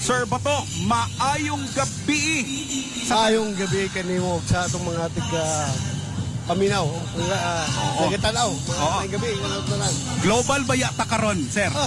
Sir Bato, maayong gabi. Maayong gabi kanimo sa atong mga tiga paminaw, nagitanaw, maayong gabi, kanang Global ba yata karon, sir? ba?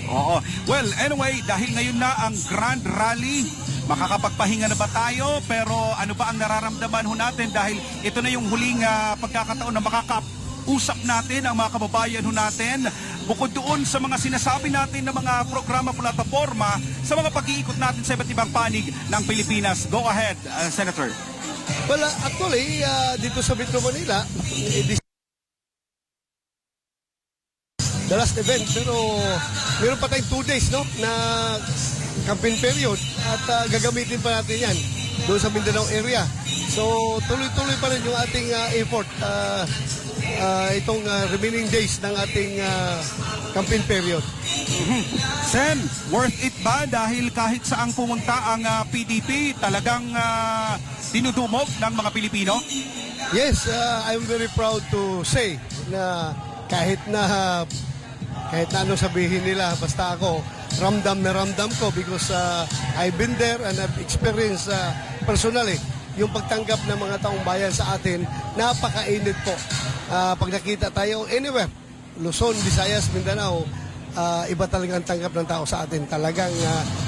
Oo. Well, anyway, dahil ngayon na ang Grand Rally, makakapagpahinga na ba tayo? Pero ano ba ang nararamdaman ho natin dahil ito na yung huling pagkakataon na makakausap natin ang mga kababayan ho natin. Bukod doon sa mga sinasabi natin ng mga programa plataforma sa mga pag-iikot natin sa iba't ibang panig ng Pilipinas. Go ahead, Senator. Well, actually, dito sa Metro Manila, the last event, pero meron pa tayong 2 days, no, na campaign period at gagamitin pa natin yan doon sa Mindanao area. So, tuloy-tuloy pa rin yung ating effort itong remaining days ng ating campaign period. Sen, worth it ba dahil kahit saang pumunta ang PDP, talagang dinudumog ng mga Pilipino? Yes, I'm very proud to say na kahit na ano sabihin nila, basta ako, ramdam na ramdam ko because I've been there and I've experienced personally yung pagtanggap ng mga taong bayan sa atin. Napakainit po. Pag nakita tayo anywhere, Luzon, Visayas, Mindanao, iba talaga ang tanggap ng tao sa atin. Talagang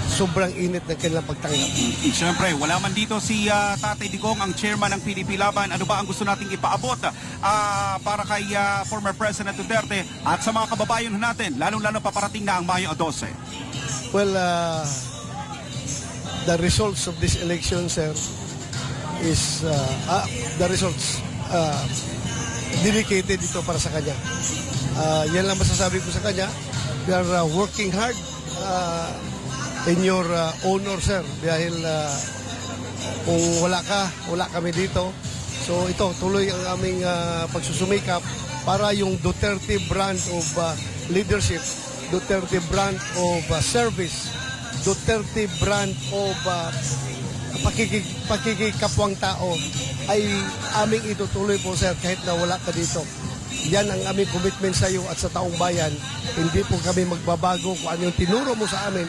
sobrang init ng kanilang pagtanggap. Siyempre, wala man dito si Tatay Digong, ang chairman ng PDP Laban. Ano ba ang gusto nating ipaabot para kay former President Duterte at sa mga kababayan natin, lalong-lalo paparating na ang Mayo 12? Well, the results of this election, sir, is the results dedicated dito para sa kanya. Yan lang masasabi ko sa kanya. We are working hard in your honor, sir. Dahil kung wala kami dito. So ito, tuloy ang aming pagsusumikap para yung Duterte brand of leadership, Duterte brand of service, Duterte brand of pakikikapwang tao ay aming itutuloy po, sir, kahit na wala ka dito. Yan ang aming commitment sa iyo at sa taong bayan. Hindi po kami magbabago kung ano yung tinuro mo sa amin,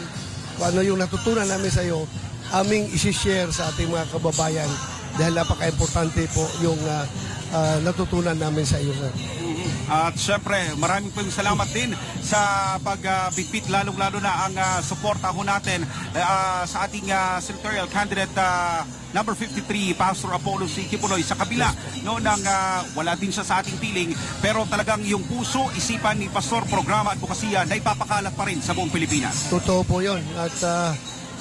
kung ano yung natutunan namin sa iyo, aming isi-share sa ating mga kababayan dahil napaka-importante po yung natutunan namin sa iyo, sir. At syempre, maraming pong salamat din sa pagbigpit, lalong-lalo na ang suporta ho natin sa ating senatorial candidate number 53, Pastor Apollo C. Kibuloy. Sa kabila no, wala din siya sa ating piling, pero talagang yung puso, isipan ni Pastor, programa at bukasiya na ipapakalat pa rin sa buong Pilipinas. Totoo po yun. At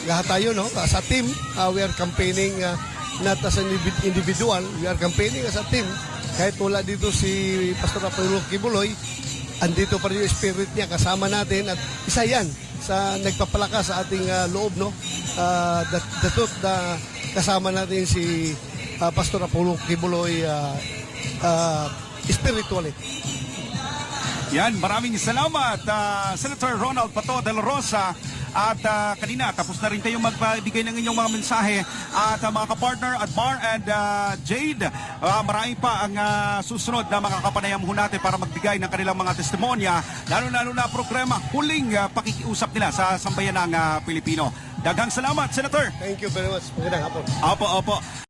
lahat tayo, no, sa team, we are campaigning not as an individual, we are campaigning as a team. Kahit wala dito si Pastor Apollo Kibuloy, andito pa rin yung spirit niya kasama natin at isa yan sa nagpapalakas sa ating loob, no? The truth na kasama natin si Pastor Apollo Kibuloy spiritually. Yan, maraming salamat Senator Ronald Bato de la Rosa. At kanina, tapos na rin kayong magbigay ng inyong mga mensahe. At mga kapartner, Admar and Jade, marami pa ang susunod na makakapanayam ho natin para magbigay ng kanilang mga testimonya, lalo-lalo na programa, huling pakikiusap nila sa sambayan ng Pilipino. Daghang salamat, Senator. Thank you very much. Magandang hapon. Opo.